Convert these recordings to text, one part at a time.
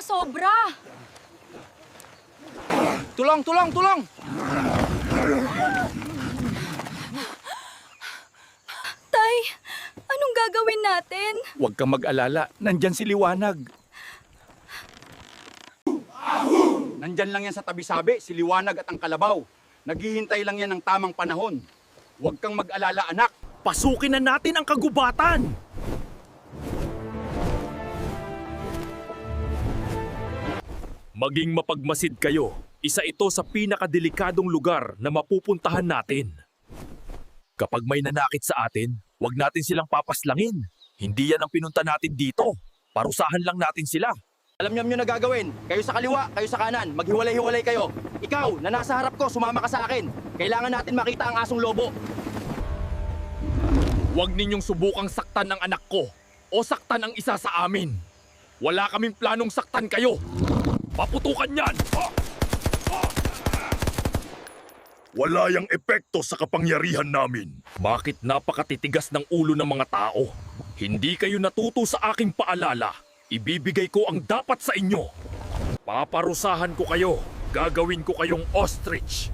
sobra. Tulong, tulong, tulong! Tay, anong gagawin natin? Huwag kang mag-alala, nandyan si Liwanag. Nandyan lang yan sa tabi-sabi, si Liwanag at ang kalabaw. Naghihintay lang yan ng tamang panahon. Huwag kang mag-alala, anak. Pasukin na natin ang kagubatan! Maging mapagmasid kayo. Isa ito sa pinakadelikadong lugar na mapupuntahan natin. Kapag may nanakit sa atin, huwag natin silang papaslangin. Hindi yan ang pinunta natin dito. Parusahan lang natin sila. Alam niyo na gagawin. Kayo sa kaliwa, kayo sa kanan. Maghiwalay-hiwalay kayo. Ikaw, na nasa harap ko, sumama ka sa akin. Kailangan natin makita ang asong lobo. Huwag ninyong subukang saktan ang anak ko o saktan ang isa sa amin. Wala kaming planong saktan kayo. Paputukan yan! Wala yang epekto sa kapangyarihan namin. Bakit napakatitigas ng ulo ng mga tao? Hindi kayo natuto sa aking paalala. Ibibigay ko ang dapat sa inyo. Paparusahan ko kayo. Gagawin ko kayong ostrich.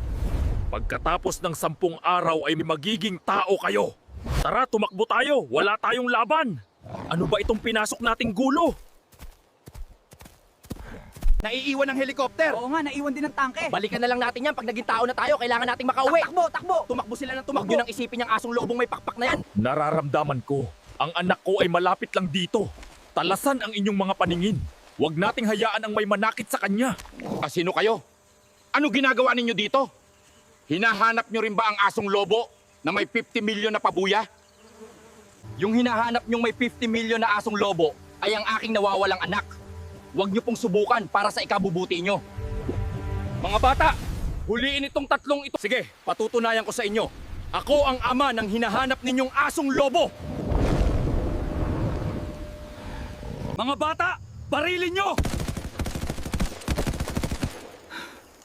Pagkatapos ng 10 araw ay magiging tao kayo. Tara, tumakbo tayo. Wala tayong laban. Ano ba itong pinasok nating gulo? Naiiwan ng helikopter. Oo nga, naiwan din ng tangke. Balikan na lang natin yan. Pag naging tao na tayo, kailangan nating makauwi. Takbo, takbo! Tumakbo sila ng tumakbo. Huwag yun ang isipin niyang asong lobong may pakpak na yan. Nararamdaman ko. Ang anak ko ay malapit lang dito. Talasan ang inyong mga paningin. Huwag nating hayaan ang may manakit sa kanya. Sino kayo? Ano ginagawa ninyo dito? Hinahanap nyo rin ba ang asong lobo na may 50 milyon na pabuya? Yung hinahanap nyong may 50 milyon na asong lobo ay ang aking nawawalang anak. Huwag nyo pong subukan para sa ikabubuti nyo. Mga bata, huliin itong tatlong ito. Sige, patutunayan ko sa inyo. Ako ang ama ng hinahanap ninyong asong lobo. Mga bata, barilin nyo!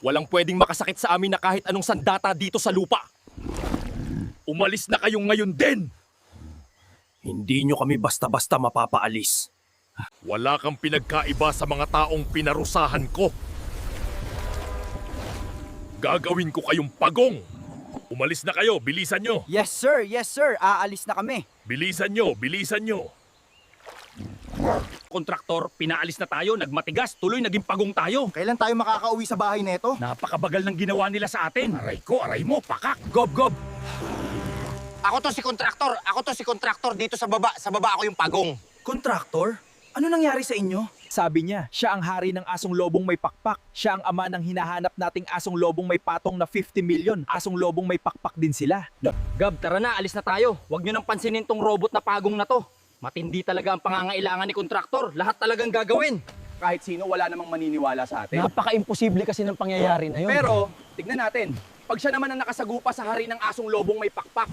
Walang pwedeng makasakit sa amin na kahit anong sandata dito sa lupa. Umalis na kayong ngayon din! Hindi nyo kami basta-basta mapapaalis. Wala kang pinagkaiba sa mga taong pinarusahan ko. Gagawin ko kayong pagong. Umalis na kayo, bilisan nyo. Yes sir, yes sir. Aalis na kami. Bilisan nyo, bilisan nyo. Kontraktor, pinaalis na tayo, nagmatigas, tuloy naging pagong tayo. Kailan tayo makakauwi sa bahay neto? Napakabagal ng ginawa nila sa atin. Aray ko, aray mo, pakak. Gob, gob. Ako to si kontraktor. Ako to si kontraktor dito sa baba. Sa baba ako yung pagong. Kontraktor? Ano nangyari sa inyo? Sabi niya, siya ang hari ng asong lobong may pakpak. Siya ang ama ng hinahanap nating asong lobong may patong na 50 million. Asong lobong may pakpak din sila. Gab, tara na, alis na tayo. Huwag nyo nang pansinin tong robot na pagong na to. Matindi talaga ang pangangailangan ni kontraktor. Lahat talagang gagawin. Kahit sino, wala namang maniniwala sa atin. Napaka-imposible kasi ng pangyayari na yun. Pero, tignan natin. Pag siya naman ang nakasagupa sa hari ng asong lobong may pakpak,